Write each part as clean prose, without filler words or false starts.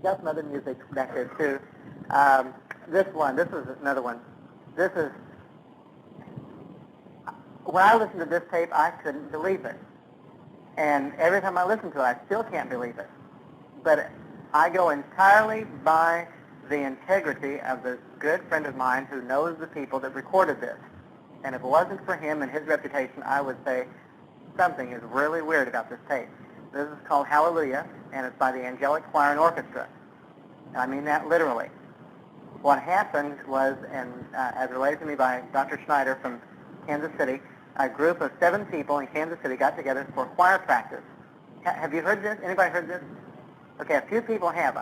got some other music back there too. This is another one. This is, when I listened to this tape, I couldn't believe it. And every time I listen to it, I still can't believe it. But I go entirely by the integrity of this good friend of mine who knows the people that recorded this. And if it wasn't for him and his reputation, I would say something is really weird about this tape. This is called Hallelujah, and it's by the Angelic Choir and Orchestra. And I mean that literally. What happened was, and as related to me by Dr. Schneider from Kansas City, a group of 7 people in Kansas City got together for choir practice. Have you heard this? Anybody heard this? Okay, a few people have.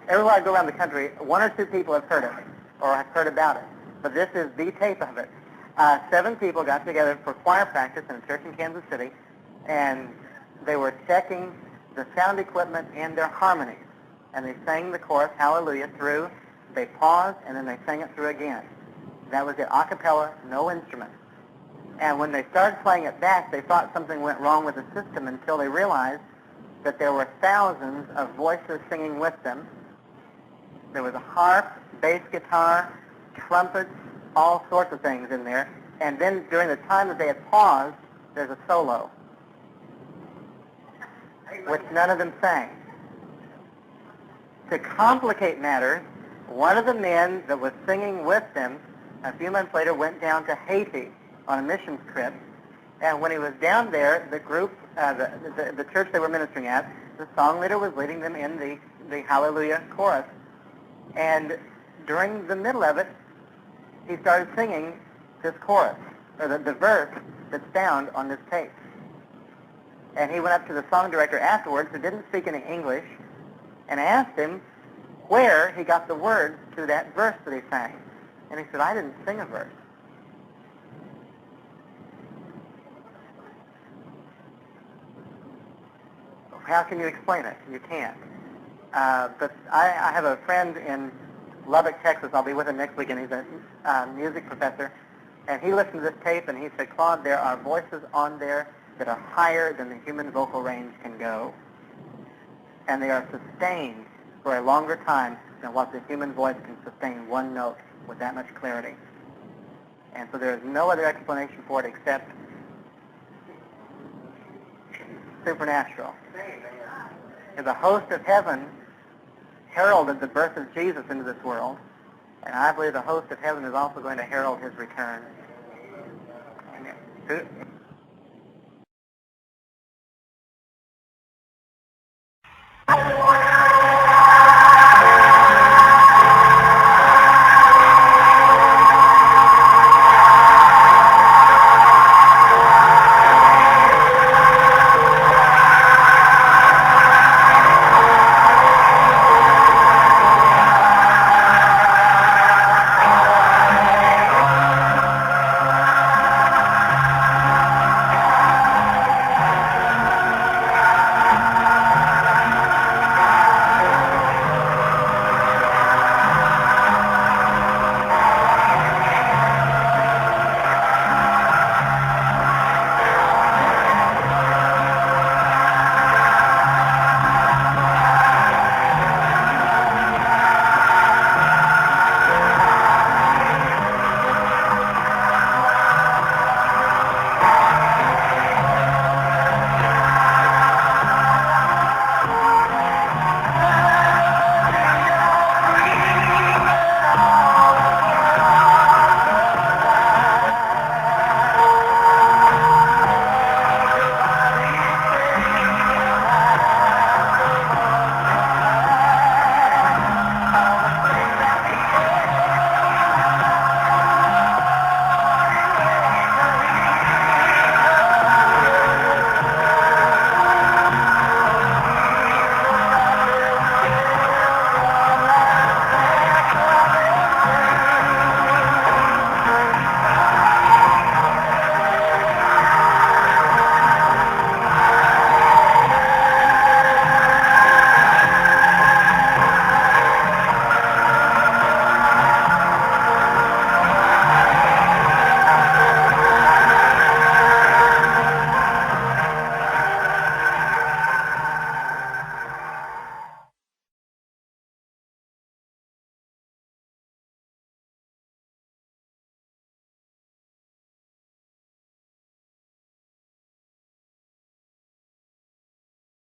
Everywhere I go around the country, 1 or 2 people have heard it, or have heard about it. But this is the tape of it. 7 people got together for choir practice in a church in Kansas City, and they were checking the sound equipment and their harmonies. And they sang the chorus, Hallelujah, through. They paused, and then they sang it through again. That was it, a cappella, no instrument. And when they started playing it back, they thought something went wrong with the system until they realized that there were thousands of voices singing with them. There was a harp, bass guitar, trumpets, all sorts of things in there. And then during the time that they had paused, there's a solo, which none of them sang. To complicate matters, one of the men that was singing with them a few months later went down to Haiti on a missions trip, and when he was down there, the group, the church they were ministering at, the song leader was leading them in the Hallelujah chorus. And during the middle of it, he started singing this chorus, or the verse that's found on this tape. And he went up to the song director afterwards, who didn't speak any English, and asked him where he got the words to that verse that he sang. And he said, I didn't sing a verse. How can you explain it? You can't. But I have a friend in Lubbock, Texas. I'll be with him next week, and he's a music professor. And he listened to this tape, and he said, Claude, there are voices on there that are higher than the human vocal range can go. And they are sustained for a longer time than what the human voice can sustain one note with that much clarity. And so there is no other explanation for it except supernatural. The host of heaven heralded the birth of Jesus into this world, and I believe the host of heaven is also going to herald his return. Amen.